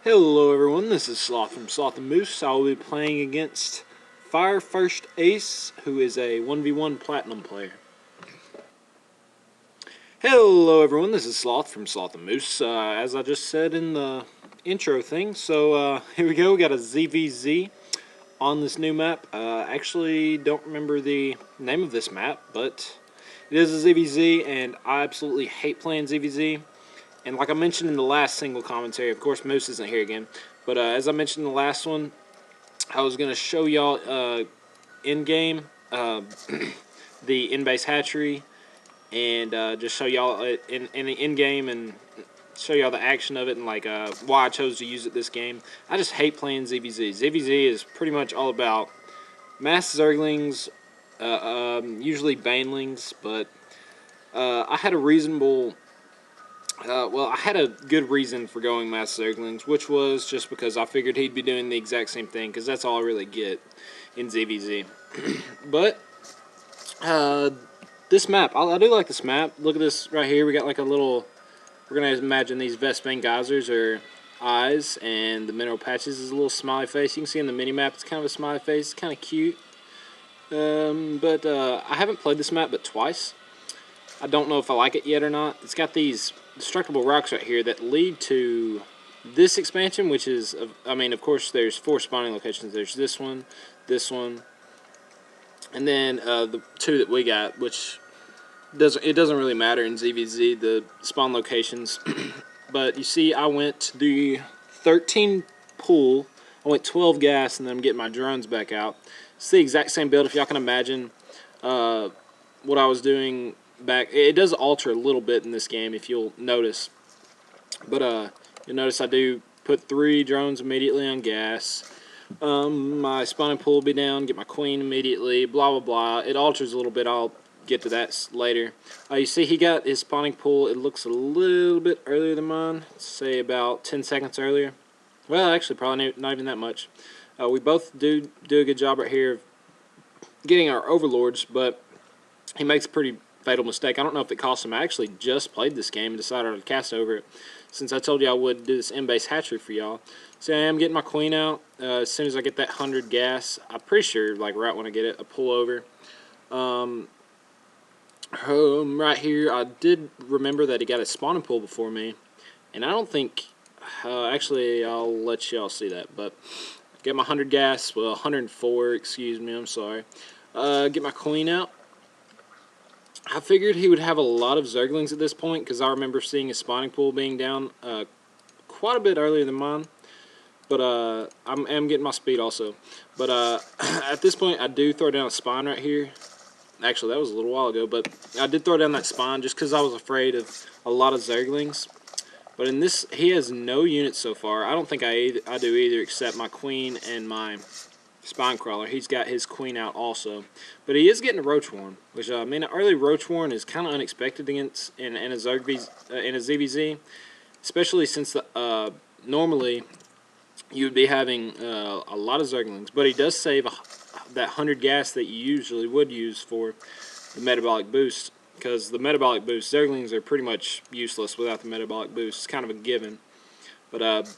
Hello everyone, this is Sloth from Sloth and Moose. I will be playing against Fire First Ace, who is a 1v1 Platinum player. Hello everyone, this is Sloth from Sloth and Moose, as I just said in the intro thing. So here we go, we got a ZVZ on this new map. Actually don't remember the name of this map, but it is a ZVZ, and I absolutely hate playing ZVZ. And like I mentioned in the last single commentary, of course Moose isn't here again, but as I mentioned in the last one, I was going to show y'all in-game the in-base hatchery, and just show y'all in the in-game and show y'all the action of it, and like why I chose to use it this game. I just hate playing ZVZ. ZVZ is pretty much all about mass Zerglings, usually Banelings, but I had a reasonable... well, I had a good reason for going Mass Zerglings, which was just because I figured he'd be doing the exact same thing, because that's all I really get in ZVZ. But, this map, I do like this map. Look at this right here. We got like a little, we're going to imagine these Vespane geysers are eyes, and the mineral patches is a little smiley face. You can see on the mini-map it's kind of a smiley face. It's kind of cute. But I haven't played this map but twice. I don't know if I like it yet or not. It's got these destructible rocks right here that lead to this expansion, which is, I mean, of course, there's 4 spawning locations. There's this one, and then the 2 that we got, which doesn't really matter in ZVZ, the spawn locations. But you see, I went to the 13 pool, I went 12 gas, and then I'm getting my drones back out. It's the exact same build, if y'all can imagine what I was doing back. It does alter a little bit in this game, if you'll notice, but you'll notice I do put 3 drones immediately on gas. My spawning pool will be down, get my queen immediately, blah blah blah. It alters a little bit. I'll get to that later. You see he got his spawning pool, it looks a little bit earlier than mine, say about 10 seconds earlier. Well, actually probably not even that much. We both do a good job right here of getting our overlords, but he makes a pretty fatal mistake. I don't know if it cost him. I actually just played this game and decided I'd cast over it, since I told you I would do this in-base hatchery for y'all. So I am getting my queen out. As soon as I get that 100 gas, I'm pretty sure, like right when I get it, I pull over. Right here, I did remember that he got a spawning pool before me, and I don't think... actually, I'll let y'all see that, but get my 100 gas, well, 104, excuse me, I'm sorry. Get my queen out. I figured he would have a lot of Zerglings at this point, because I remember seeing his spawning pool being down quite a bit earlier than mine. But I am getting my speed also. But at this point, I do throw down a spawn right here. Actually, that was a little while ago, but I did throw down that spawn just because I was afraid of a lot of Zerglings. But in this, he has no units so far. I don't think I do either, except my queen and my spine crawler. He's got his queen out also, but he is getting a roach warren, which I mean, an early roach warren is kind of unexpected against in a ZVZ, especially since the normally you would be having a lot of Zerglings, but he does save that 100 gas that you usually would use for the metabolic boost, because the metabolic boost, Zerglings are pretty much useless without the metabolic boost. It's kind of a given. But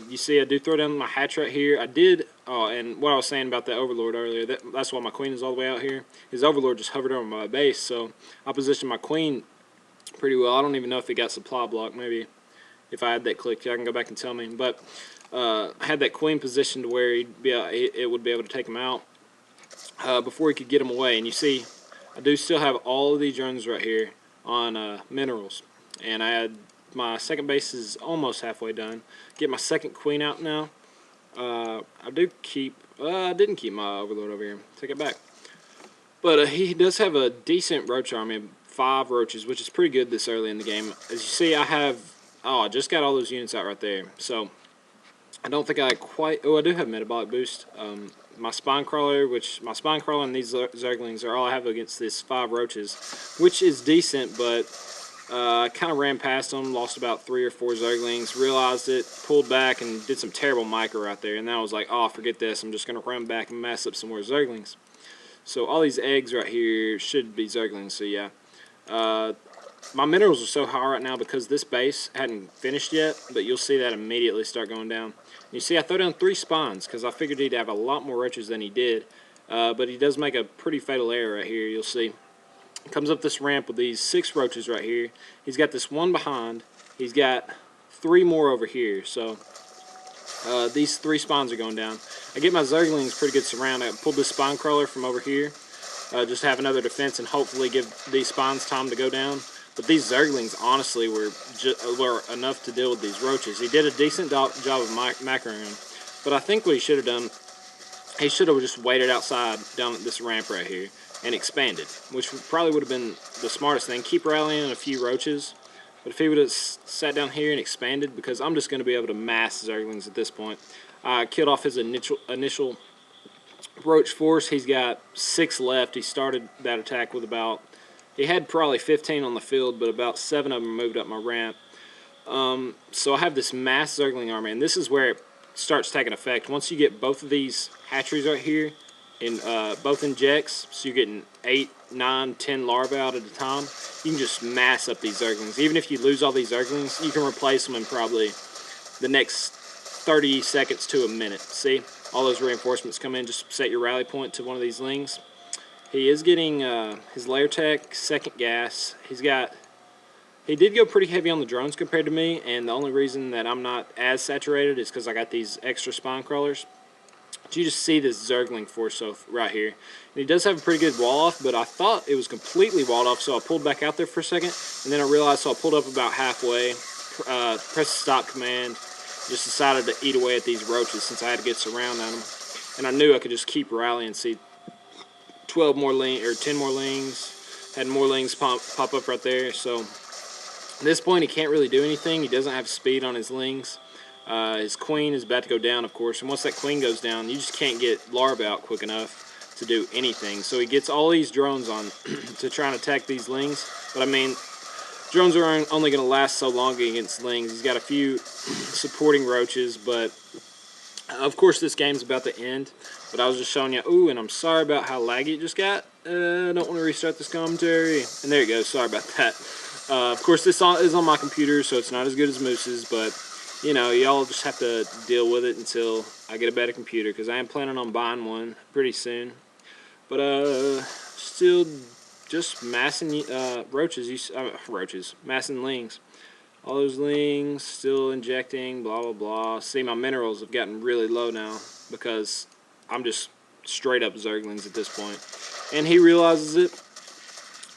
you see, I do throw down my hatch right here. I did, and what I was saying about the Overlord earlier, that's why my queen is all the way out here. His Overlord just hovered over my base, so I positioned my queen pretty well. I don't even know if he got supply block. Maybe if I had that clicked, y'all can go back and tell me. But I had that queen positioned to where it would be able to take him out before he could get him away. And you see, I do still have all of these drones right here on minerals, and I had my second base is almost halfway done. Get my second queen out now. I didn't keep my Overlord over here. Take it back. But he does have a decent roach army, 5 roaches, which is pretty good this early in the game. As you see, I just got all those units out right there. So I don't think I quite... Oh, I do have metabolic boost. My spine crawler, and these Zerglings are all I have against this 5 roaches, which is decent, but I kind of ran past them, lost about 3 or 4 Zerglings, realized it, pulled back, and did some terrible micro right there. And then I was like, oh, forget this. I'm just going to run back and mess up some more Zerglings. So all these eggs right here should be Zerglings, so yeah. my minerals are so high right now because this base hadn't finished yet, but you'll see that immediately start going down. You see I throw down 3 spawns because I figured he'd have a lot more roaches than he did, but he does make a pretty fatal error right here. You'll see. He comes up this ramp with these 6 roaches right here. He's got this one behind. He's got 3 more over here, so these 3 spawns are going down. I get my Zerglings pretty good surround. I pulled this spawn crawler from over here, just to have another defense and hopefully give these spawns time to go down. But these Zerglings, honestly, were enough to deal with these roaches. He did a decent job of macroing them. But I think what he should have done, he should have just waited outside down at this ramp right here and expanded, which probably would have been the smartest thing. Keep rallying a few roaches. But if he would have sat down here and expanded, because I'm just going to be able to mass Zerglings at this point. I killed off his initial roach force. He's got 6 left. He started that attack with about... He had probably 15 on the field, but about 7 of them moved up my ramp. So I have this mass Zergling army, and this is where it starts taking effect. Once you get both of these hatcheries right here, in both injects, so you're getting 8, 9, 10 larvae out at a time, you can just mass up these Zerglings. Even if you lose all these Zerglings, you can replace them in probably the next 30 seconds to a minute. See? All those reinforcements come in. Just set your rally point to one of these lings. He is getting his layer tech, second gas. He did go pretty heavy on the drones compared to me, and the only reason that I'm not as saturated is because I got these extra spawn crawlers. But you just see this Zergling force right here. And he does have a pretty good wall off, but I thought it was completely walled off, so I pulled back out there for a second, and then I realized, so I pulled up about halfway, pressed the stop command, just decided to eat away at these roaches since I had to get surround on them. And I knew I could just keep rallying. See, 12 more lings, or 10 more lings, had more lings pop up right there. So at this point he can't really do anything. He doesn't have speed on his lings. His queen is about to go down, of course, and once that queen goes down, you just can't get larvae out quick enough to do anything. So he gets all these drones on to try and attack these lings, but I mean, drones are only going to last so long against lings. He's got a few supporting roaches, but of course this game's about to end. But I was just showing you, ooh, and I'm sorry about how laggy it just got. I don't want to restart this commentary. And there you go, sorry about that. Of course this is on my computer, so it's not as good as Moose's, but you know, y'all just have to deal with it until I get a better computer, because I am planning on buying one pretty soon. But still just massing roaches, massing lings. All those lings still injecting, blah blah blah. See, my minerals have gotten really low now because I'm just straight up Zerglings at this point. And he realizes it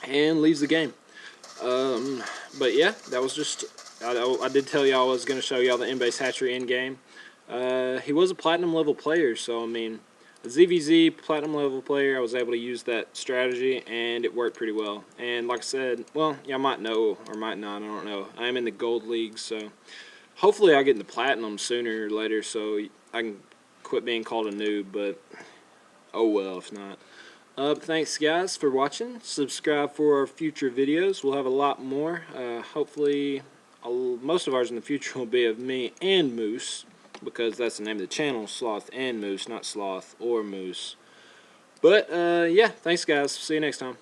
and leaves the game. But yeah, that was just, I did tell y'all I was going to show y'all the in-base hatchery in game. He was a platinum level player, so I mean, a ZVZ platinum level player, I was able to use that strategy and it worked pretty well. And like I said, well, y'all might know or might not, I don't know. I am in the gold league, so hopefully I get into platinum sooner or later so I can quit being called a noob, but oh well if not. Thanks guys for watching. Subscribe for our future videos. We'll have a lot more. Hopefully most of ours in the future will be of me and Moose, because that's the name of the channel, Sloth and Moose, not Sloth or Moose. But yeah, thanks guys. See you next time.